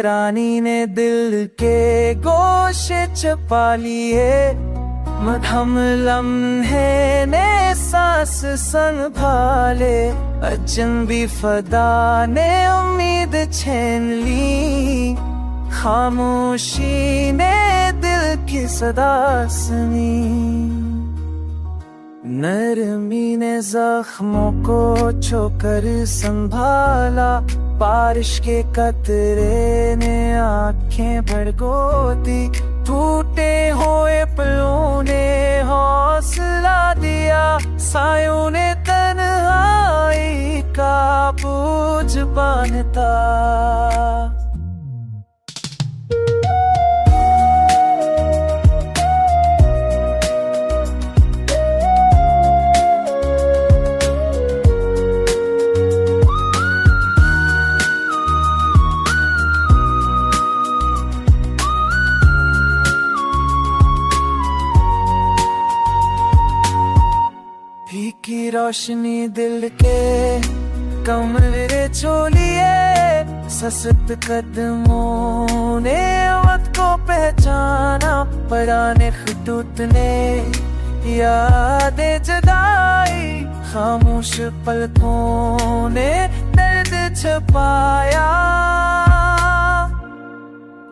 रानी ने दिल के गोशे छुपा लिए, मध्यम लम्हे ने सांस संभाले, अजनबी फदा ने उम्मीद छीन ली, खामोशी ने दिल की सदा सुनी। नरमी ने जख्मों को छूकर संभाला, बारिश के कतरे ने आंखें भड़कोती, टूटे हुए पलों ने हौसला दिया, सायों ने तन्हाई का बोझ बांधता। की रोशनी दिल के कमरे छोलिए, सस्त कदमों ने वक्त को पहचाना, पुराने खतूत ने यादें जगाई, खामोश पलकों ने दर्द छुपाया,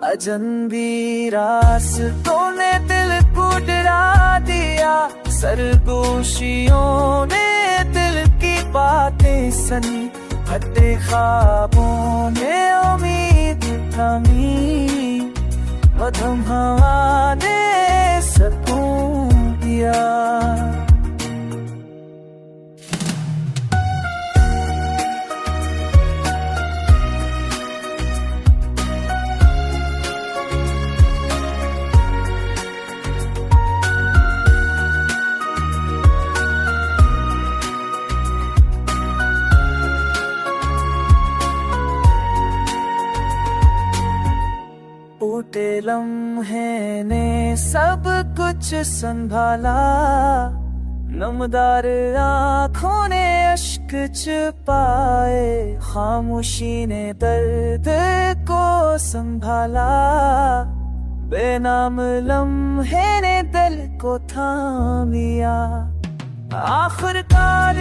अजनबी रास्तों ने दिल को डरा दिया, सरगोशियों ने दिल की बातें सुनी, फटे ख्वाबों ने उम्मीद थमी, मध्यम हवा ने सुकून दिया। टूटे लम्हे ने सब कुछ संभाला, नमदार आँखों ने अश्क छुपाए, खामोशी ने दर्द को संभाला, बेनाम लम्हे ने दिल को थाम लिया, आखिरकार